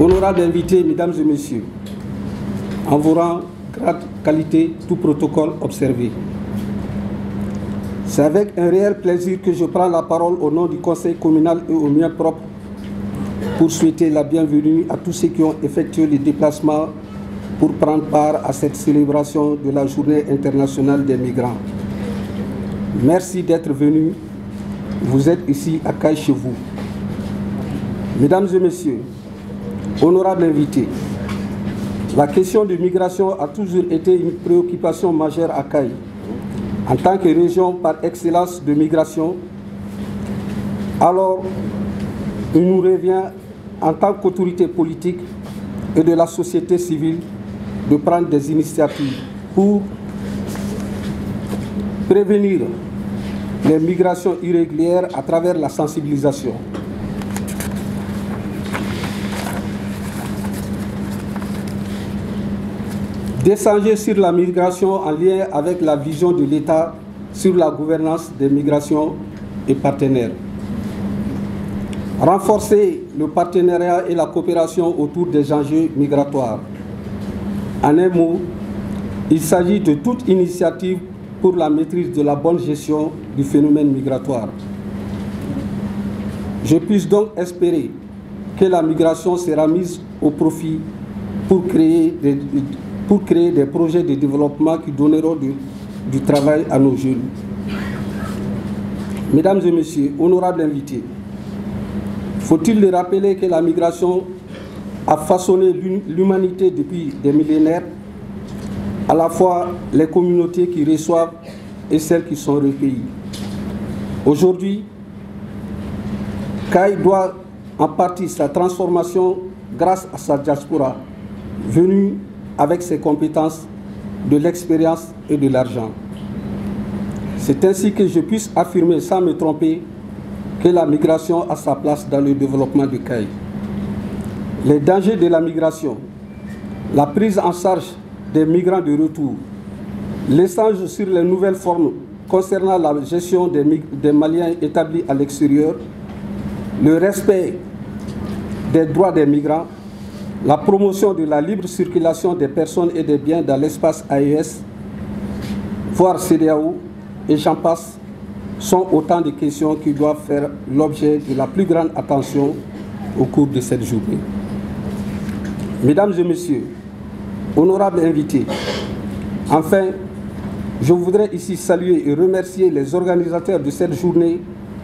Honorables invités, mesdames et messieurs, en vos rangs, grade, qualité, tout protocole observé. C'est avec un réel plaisir que je prends la parole au nom du Conseil communal et au mien propre pour souhaiter la bienvenue à tous ceux qui ont effectué les déplacements pour prendre part à cette célébration de la Journée internationale des migrants. Merci d'être venus. Vous êtes ici à Caille chez vous. Mesdames et messieurs, honorables invités, la question de migration a toujours été une préoccupation majeure à Caille. En tant que région par excellence de migration, alors il nous revient en tant qu'autorité politique et de la société civile de prendre des initiatives pour prévenir les migrations irrégulières à travers la sensibilisation. D'échanger sur la migration en lien avec la vision de l'État sur la gouvernance des migrations et partenaires. Renforcer le partenariat et la coopération autour des enjeux migratoires. En un mot, il s'agit de toute initiative pour la maîtrise de la bonne gestion du phénomène migratoire. Je puisse donc espérer que la migration sera mise au profit pour créer des projets de développement qui donneront du travail à nos jeunes. Mesdames et messieurs, honorables invités, faut-il le rappeler que la migration a façonné l'humanité depuis des millénaires, à la fois les communautés qui reçoivent et celles qui sont recueillies. Aujourd'hui, Caille doit en partie sa transformation grâce à sa diaspora, venue avec ses compétences, de l'expérience et de l'argent. C'est ainsi que je puisse affirmer sans me tromper que la migration a sa place dans le développement de Caille. Les dangers de la migration, la prise en charge des migrants de retour, l'échange sur les nouvelles formes concernant la gestion des Maliens établis à l'extérieur, le respect des droits des migrants, la promotion de la libre circulation des personnes et des biens dans l'espace AES, voire CEDEAO, et j'en passe, sont autant de questions qui doivent faire l'objet de la plus grande attention au cours de cette journée. Mesdames et messieurs, honorables invités, enfin, je voudrais ici saluer et remercier les organisateurs de cette journée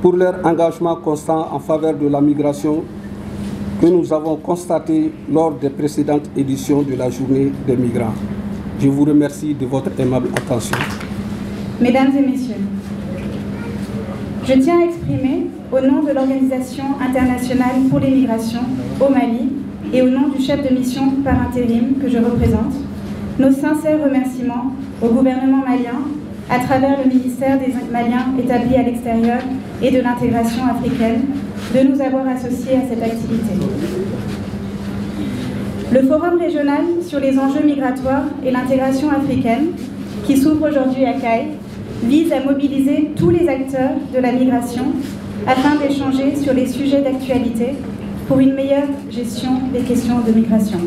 pour leur engagement constant en faveur de la migration que nous avons constaté lors des précédentes éditions de la Journée des migrants. Je vous remercie de votre aimable attention. Mesdames et messieurs, je tiens à exprimer, au nom de l'Organisation internationale pour les migrations au Mali et au nom du chef de mission par intérim que je représente, nos sincères remerciements au gouvernement malien à travers le ministère des Maliens établis à l'extérieur et de l'intégration africaine de nous avoir associés à cette activité. Le Forum régional sur les enjeux migratoires et l'intégration africaine, qui s'ouvre aujourd'hui à Caille, vise à mobiliser tous les acteurs de la migration afin d'échanger sur les sujets d'actualité pour une meilleure gestion des questions de migration.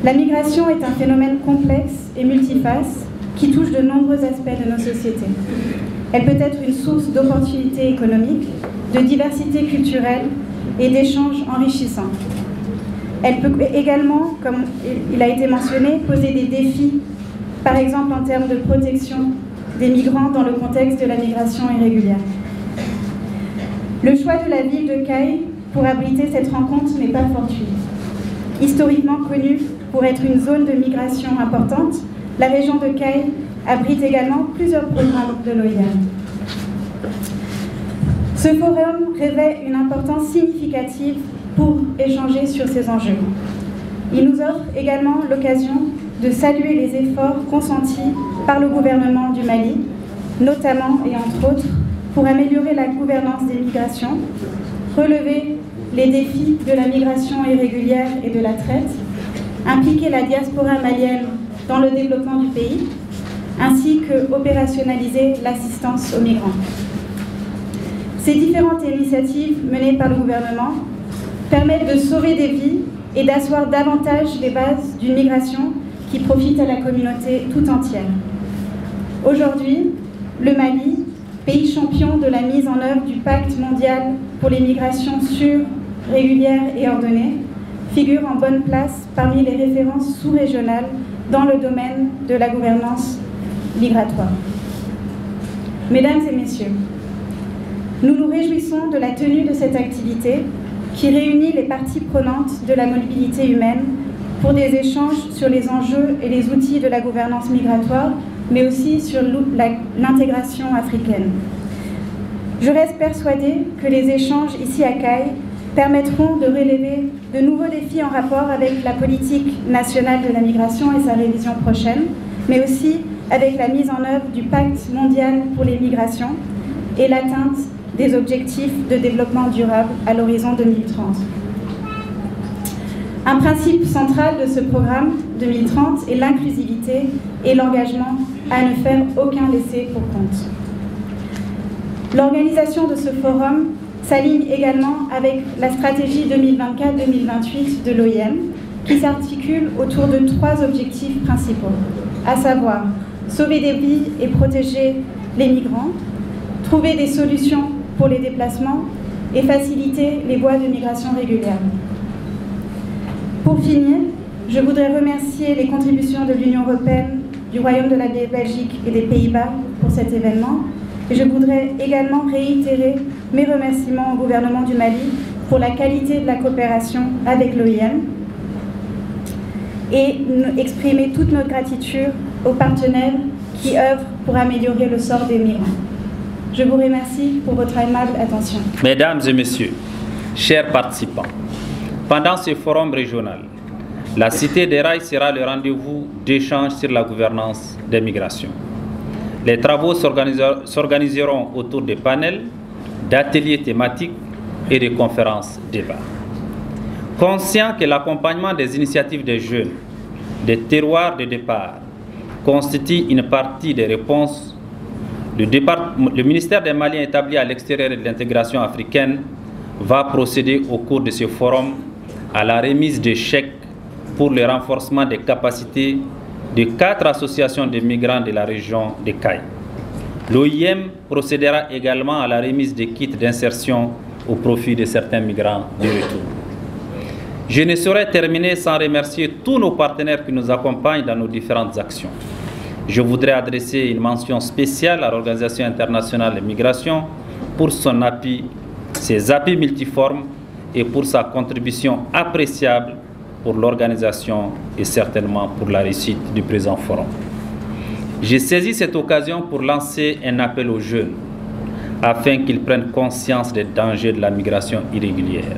La migration est un phénomène complexe et multiface qui touche de nombreux aspects de nos sociétés. Elle peut être une source d'opportunités économiques, de diversité culturelle et d'échanges enrichissants. Elle peut également, comme il a été mentionné, poser des défis, par exemple en termes de protection des migrants dans le contexte de la migration irrégulière. Le choix de la ville de Caille pour abriter cette rencontre n'est pas fortuit. Historiquement connue pour être une zone de migration importante, la région de Caille abrite également plusieurs programmes de l'OIM. Ce forum revêt une importance significative pour échanger sur ces enjeux. Il nous offre également l'occasion de saluer les efforts consentis par le gouvernement du Mali, notamment et entre autres, pour améliorer la gouvernance des migrations, relever les défis de la migration irrégulière et de la traite, impliquer la diaspora malienne dans le développement du pays, ainsi que opérationnaliser l'assistance aux migrants. Ces différentes initiatives menées par le gouvernement permettent de sauver des vies et d'asseoir davantage les bases d'une migration qui profite à la communauté tout entière. Aujourd'hui, le Mali, pays champion de la mise en œuvre du pacte mondial pour les migrations sûres, régulières et ordonnées, figure en bonne place parmi les références sous-régionales dans le domaine de la gouvernance migratoire. Mesdames et messieurs, nous nous réjouissons de la tenue de cette activité qui réunit les parties prenantes de la mobilité humaine pour des échanges sur les enjeux et les outils de la gouvernance migratoire, mais aussi sur l'intégration africaine. Je reste persuadée que les échanges ici à Caille permettront de relever de nouveaux défis en rapport avec la politique nationale de la migration et sa révision prochaine, mais aussi avec la mise en œuvre du pacte mondial pour les migrations et l'atteinte des objectifs de développement durable à l'horizon 2030. Un principe central de ce programme 2030 est l'inclusivité et l'engagement à ne faire aucun laissé pour compte. L'organisation de ce forum s'aligne également avec la stratégie 2024-2028 de l'OIM, qui s'articule autour de 3 objectifs principaux, à savoir sauver des vies et protéger les migrants, trouver des solutions pour les déplacements et faciliter les voies de migration régulière. Pour finir, je voudrais remercier les contributions de l'Union européenne, du Royaume de la Belgique et des Pays-Bas pour cet événement. Et je voudrais également réitérer mes remerciements au gouvernement du Mali pour la qualité de la coopération avec l'OIM et exprimer toute notre gratitude aux partenaires qui œuvrent pour améliorer le sort des migrants. Je vous remercie pour votre aimable attention. Mesdames et messieurs, chers participants, pendant ce forum régional, la Cité des Rails sera le rendez-vous d'échange sur la gouvernance des migrations. Les travaux s'organiseront autour de panels, d'ateliers thématiques et de conférences débats. Conscient que l'accompagnement des initiatives des jeunes, des terroirs de départ, constitue une partie des réponses, le ministère des Maliens établi à l'extérieur de l'intégration africaine va procéder au cours de ce forum à la remise de chèques pour le renforcement des capacités de 4 associations de migrants de la région de Caille. L'OIM procédera également à la remise de kits d'insertion au profit de certains migrants de retour. Je ne saurais terminer sans remercier tous nos partenaires qui nous accompagnent dans nos différentes actions. Je voudrais adresser une mention spéciale à l'Organisation internationale de migration pour son appui, ses appuis multiformes et pour sa contribution appréciable pour l'organisation et certainement pour la réussite du présent forum. J'ai saisi cette occasion pour lancer un appel aux jeunes afin qu'ils prennent conscience des dangers de la migration irrégulière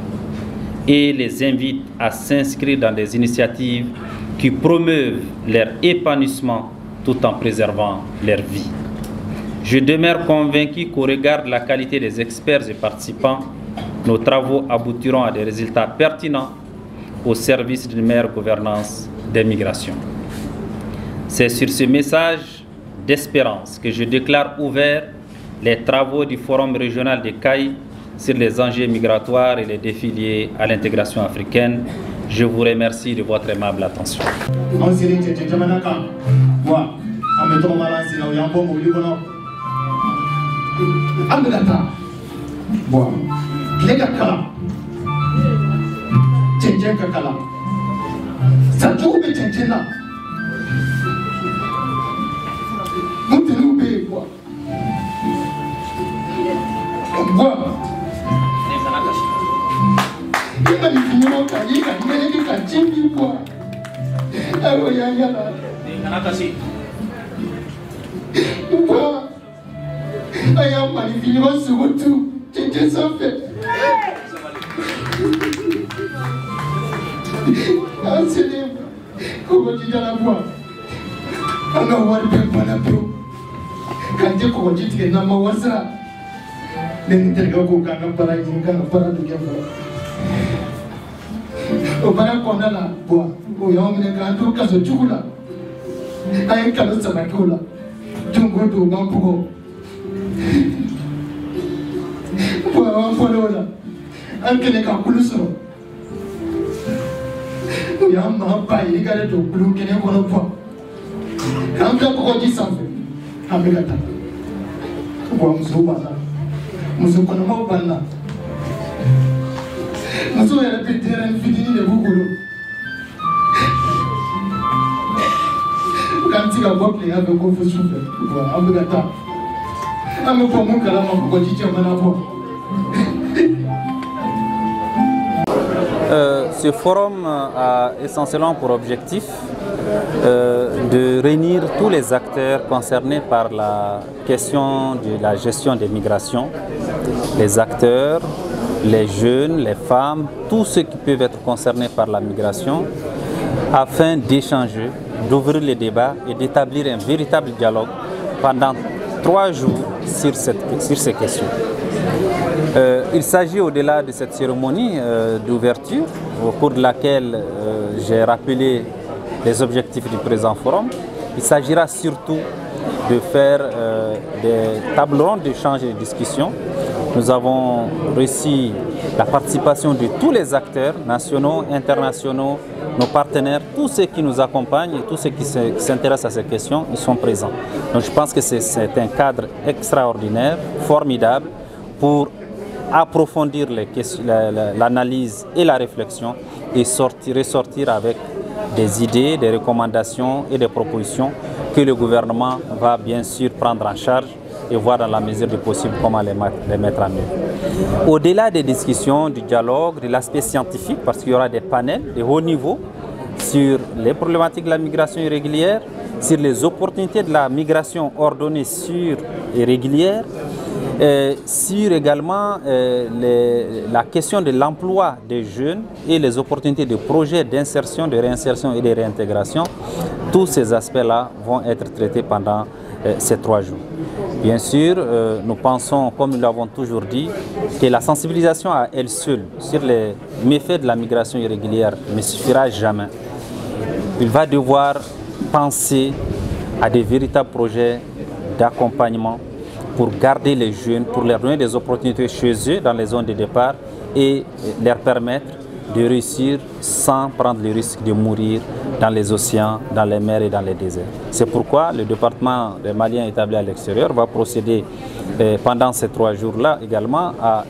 et les invite à s'inscrire dans des initiatives qui promeuvent leur épanouissement tout en préservant leur vie. Je demeure convaincu qu'au regard de la qualité des experts et participants, nos travaux aboutiront à des résultats pertinents au service d'une meilleure gouvernance des migrations. C'est sur ce message d'espérance que je déclare ouverts les travaux du Forum régional de Caille sur les enjeux migratoires et les défis liés à l'intégration africaine. Je vous remercie de votre aimable attention. Ce forum a essentiellement pour objectif de réunir tous les acteurs concernés par la question de la gestion des migrations, les acteurs, les jeunes, les femmes, tous ceux qui peuvent être concernés par la migration, afin d'échanger, d'ouvrir les débats et d'établir un véritable dialogue pendant 3 jours sur ces questions. Il s'agit au-delà de cette cérémonie d'ouverture, au cours de laquelle j'ai rappelé les objectifs du présent forum. Il s'agira surtout de faire des tables rondes d'échanges et de discussions. Nous avons reçu la participation de tous les acteurs nationaux, internationaux, nos partenaires, tous ceux qui nous accompagnent et tous ceux qui s'intéressent à ces questions, ils sont présents. Donc je pense que c'est un cadre extraordinaire, formidable, pour approfondir l'analyse et la réflexion et ressortir avec des idées, des recommandations et des propositions que le gouvernement va bien sûr prendre en charge et voir dans la mesure du possible comment les mettre en œuvre. Au-delà des discussions, du dialogue, de l'aspect scientifique, parce qu'il y aura des panels de haut niveau sur les problématiques de la migration irrégulière, sur les opportunités de la migration ordonnée, sûre et régulière, sur également la question de l'emploi des jeunes et les opportunités de projets d'insertion, de réinsertion et de réintégration. Tous ces aspects-là vont être traités pendant ces 3 jours. Bien sûr, nous pensons, comme nous l'avons toujours dit, que la sensibilisation à elle seule sur les méfaits de la migration irrégulière ne suffira jamais. Il va devoir penser à des véritables projets d'accompagnement pour garder les jeunes, pour leur donner des opportunités chez eux dans les zones de départ et leur permettre de réussir sans prendre le risque de mourir dans les océans, dans les mers et dans les déserts. C'est pourquoi le département des Maliens établis à l'extérieur va procéder pendant ces 3 jours-là également à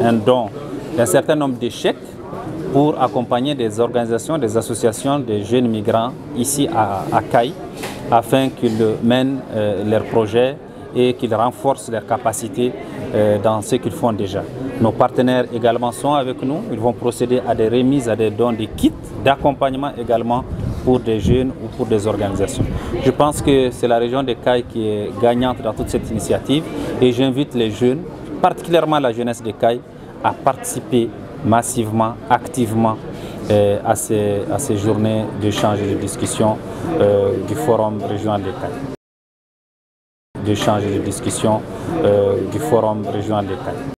un don d'un certain nombre de chèques pour accompagner des organisations, des associations de jeunes migrants ici à Caille, afin qu'ils mènent leurs projets et qu'ils renforcent leurs capacités dans ce qu'ils font déjà. Nos partenaires également sont avec nous. Ils vont procéder à des remises, à des dons de kits d'accompagnement également pour des jeunes ou pour des organisations. Je pense que c'est la région de Caille qui est gagnante dans toute cette initiative et j'invite les jeunes, particulièrement la jeunesse de Caille, à participer massivement, activement à ces journées d'échange et de discussion du Forum régional de Caille. D'échange et de discussion du Forum régional de Caille.